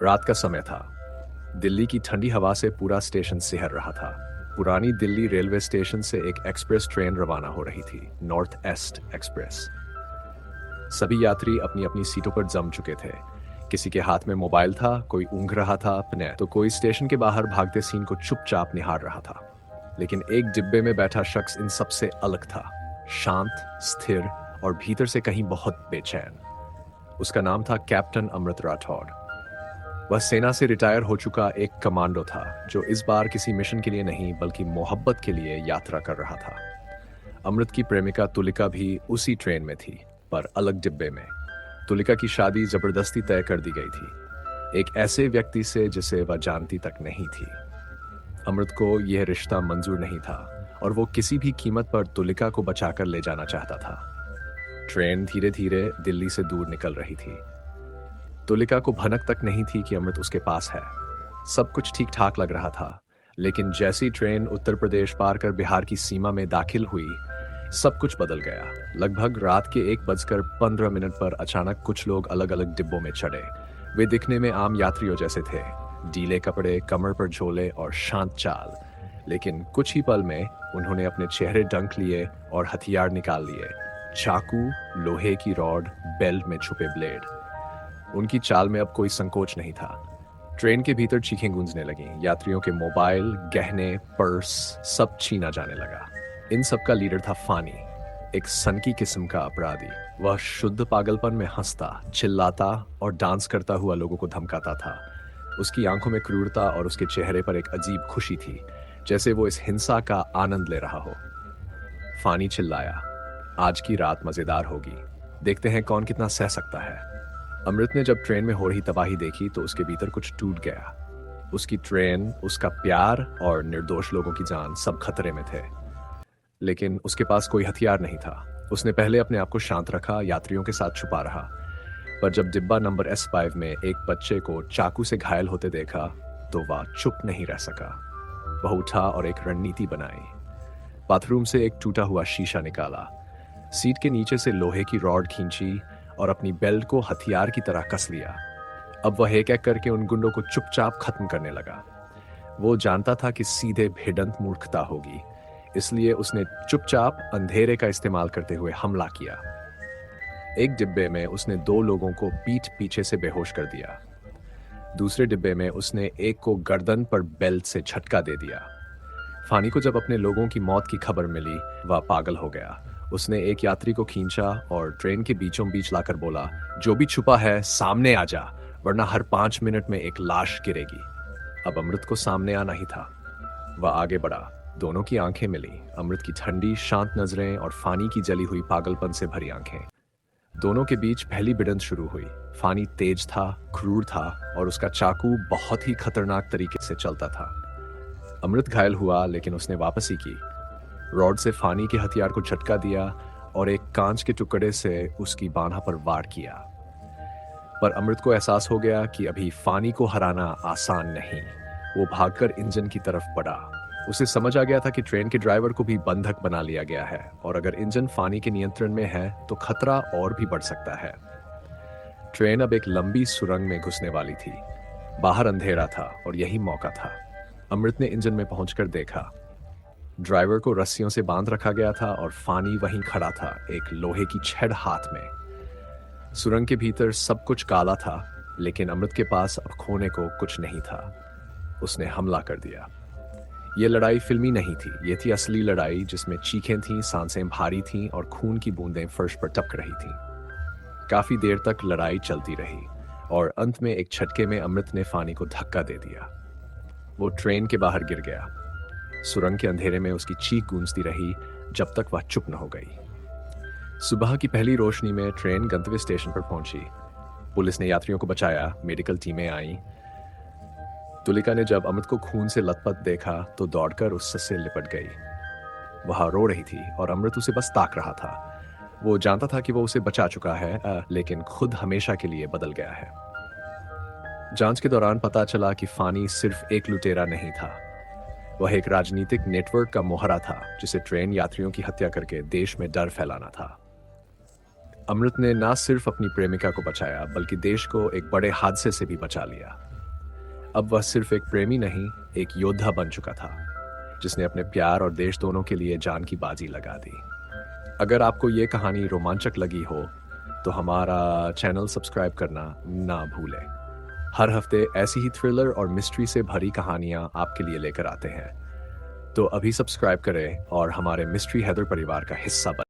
रात का समय था। दिल्ली की ठंडी हवा से पूरा स्टेशन सिहर रहा था। पुरानी दिल्ली रेलवे स्टेशन से एक एक्सप्रेस ट्रेन रवाना हो रही थी, नॉर्थ ईस्ट एक्सप्रेस। सभी यात्री अपनी अपनी सीटों पर जम चुके थे। किसी के हाथ में मोबाइल था, कोई ऊँघ रहा था अपने, तो कोई स्टेशन के बाहर भागते सीन को चुपचाप निहार रहा था। लेकिन एक डिब्बे में बैठा शख्स इन सबसे अलग था, शांत, स्थिर और भीतर से कहीं बहुत बेचैन। उसका नाम था कैप्टन अमृत राठौड़। वह सेना से रिटायर हो चुका एक कमांडो था, जो इस बार किसी मिशन के लिए नहीं बल्कि मोहब्बत के लिए यात्रा कर रहा था। अमृत की प्रेमिका तुलिका भी उसी ट्रेन में थी, पर अलग डिब्बे में। तुलिका की शादी जबरदस्ती तय कर दी गई थी, एक ऐसे व्यक्ति से जिसे वह जानती तक नहीं थी। अमृत को यह रिश्ता मंजूर नहीं था और वो किसी भी कीमत पर तुलिका को बचाकर ले जाना चाहता था। ट्रेन धीरे धीरे दिल्ली से दूर निकल रही थी। तुलिका को भनक तक नहीं थी कि अमृत उसके पास है। सब कुछ ठीक ठाक लग रहा था, लेकिन जैसी ट्रेन उत्तर प्रदेश पार कर बिहार की सीमा में दाखिल हुई, सब कुछ बदल गया। लगभग रात के 1:15 पर अचानक कुछ लोग अलग अलग डिब्बों में चढ़े। वे दिखने में आम यात्रियों जैसे थे, ढीले कपड़े, कमर पर झोले और शांत चाल। लेकिन कुछ ही पल में उन्होंने अपने चेहरे ढंक लिए और हथियार निकाल लिए, चाकू, लोहे की रॉड, बेल्ट में छुपे ब्लेड। उनकी चाल में अब कोई संकोच नहीं था। ट्रेन के भीतर चीखें गूंजने लगीं, यात्रियों के मोबाइल, गहने, पर्स सब छीना जाने लगा। इन सब का लीडर था फानी, एक सनकी किस्म का अपराधी। वह शुद्ध पागलपन में हंसता, चिल्लाता और डांस करता हुआ लोगों को धमकाता था। उसकी आंखों में क्रूरता और उसके चेहरे पर एक अजीब खुशी थी, जैसे वो इस हिंसा का आनंद ले रहा हो। फानी चिल्लाया, आज की रात मजेदार होगी, देखते हैं कौन कितना सह सकता है। अमृत ने जब ट्रेन में हो रही तबाही देखी तो उसके भीतर कुछ टूट गया। उसकी ट्रेन, उसका प्यार और निर्दोष लोगों की जान सब खतरे में थे। लेकिन उसके पास कोई हथियार नहीं था। उसने पहले अपने आप को शांत रखा, यात्रियों के साथ छुपा रहा। पर जब डिब्बा नंबर S5 में एक बच्चे को चाकू से घायल होते देखा तो वह चुप नहीं रह सका। वह उठा और एक रणनीति बनाई। बाथरूम से एक टूटा हुआ शीशा निकाला, सीट के नीचे से लोहे की रॉड खींची और अपनी बेल्ट को हथियार की तरह कस लिया। अब वह एक एक करके उन गुंडों को चुपचाप खत्म करने लगा। वो जानता था कि सीधे भेड़ंत मूर्खता होगी, इसलिए उसने चुपचाप अंधेरे का इस्तेमाल करते हुए हमला किया। एक डिब्बे में उसने 2 लोगों को पीठ पीछे से बेहोश कर दिया। दूसरे डिब्बे में उसने एक को गर्दन पर बेल्ट से झटका दे दिया। फानी को जब अपने लोगों की मौत की खबर मिली, वह पागल हो गया। उसने एक यात्री को खींचा और ट्रेन के बीचों बीच लाकर बोला, जो भी छुपा है सामने आ जा, वरना हर 5 मिनट में एक लाश गिरेगी। अब अमृत को सामने आना ही था। वह आगे बढ़ा, दोनों की आंखें मिली, अमृत की ठंडी शांत नजरें और फानी की जली हुई पागलपन से भरी आंखें। दोनों के बीच पहली भिड़ंत शुरू हुई। फानी तेज था, क्रूर था और उसका चाकू बहुत ही खतरनाक तरीके से चलता था। अमृत घायल हुआ, लेकिन उसने वापसी की। रॉड से फानी के हथियार को झटका दिया और एक कांच के टुकड़े से उसकी बांह पर वार किया। पर अमृत को एहसास हो गया कि अभी फानी को हराना आसान नहीं। वो भागकर इंजन की तरफ बढ़ा। उसे समझ आ गया था कि ट्रेन के ड्राइवर को भी बंधक बना लिया गया है और अगर इंजन फानी के नियंत्रण में है तो खतरा और भी बढ़ सकता है। ट्रेन अब एक लंबी सुरंग में घुसने वाली थी। बाहर अंधेरा था और यही मौका था। अमृत ने इंजन में पहुंचकर देखा, ड्राइवर को रस्सियों से बांध रखा गया था और फानी वहीं खड़ा था, एक लोहे की छड़ हाथ में। सुरंग के भीतर सब कुछ काला था, लेकिन अमृत के पास अब खोने को कुछ नहीं था। उसने हमला कर दिया। यह लड़ाई फिल्मी नहीं थी, यह थी असली लड़ाई, जिसमें चीखें थीं, सांसें भारी थीं और खून की बूंदें फर्श पर टपक रही थीं। काफी देर तक लड़ाई चलती रही और अंत में एक झटके में अमृत ने फानी को धक्का दे दिया। वो ट्रेन के बाहर गिर गया। सुरंग के अंधेरे में उसकी चीख गूंजती रही जब तक वह चुप न हो गई। सुबह की पहली रोशनी में ट्रेन गंतव्य स्टेशन पर पहुंची। पुलिस ने यात्रियों को बचाया, मेडिकल टीमें आईं। तुलिका ने जब अमृत को खून से लथपथ देखा तो दौड़कर उससे लिपट गई। वह रो रही थी और अमृत उसे बस ताक रहा था। वो जानता था कि वो उसे बचा चुका है, लेकिन खुद हमेशा के लिए बदल गया है। जांच के दौरान पता चला कि फानी सिर्फ एक लुटेरा नहीं था, वह एक राजनीतिक नेटवर्क का मोहरा था, जिसे ट्रेन यात्रियों की हत्या करके देश में डर फैलाना था। अमृत ने न सिर्फ अपनी प्रेमिका को बचाया, बल्कि देश को एक बड़े हादसे से भी बचा लिया। अब वह सिर्फ एक प्रेमी नहीं, एक योद्धा बन चुका था, जिसने अपने प्यार और देश दोनों के लिए जान की बाजी लगा दी। अगर आपको ये कहानी रोमांचक लगी हो, तो हमारा चैनल सब्सक्राइब करना ना भूलें। हर हफ्ते ऐसी ही थ्रिलर और मिस्ट्री से भरी कहानियां आपके लिए लेकर आते हैं। तो अभी सब्सक्राइब करें और हमारे मिस्ट्री हैदर परिवार का हिस्सा बनें।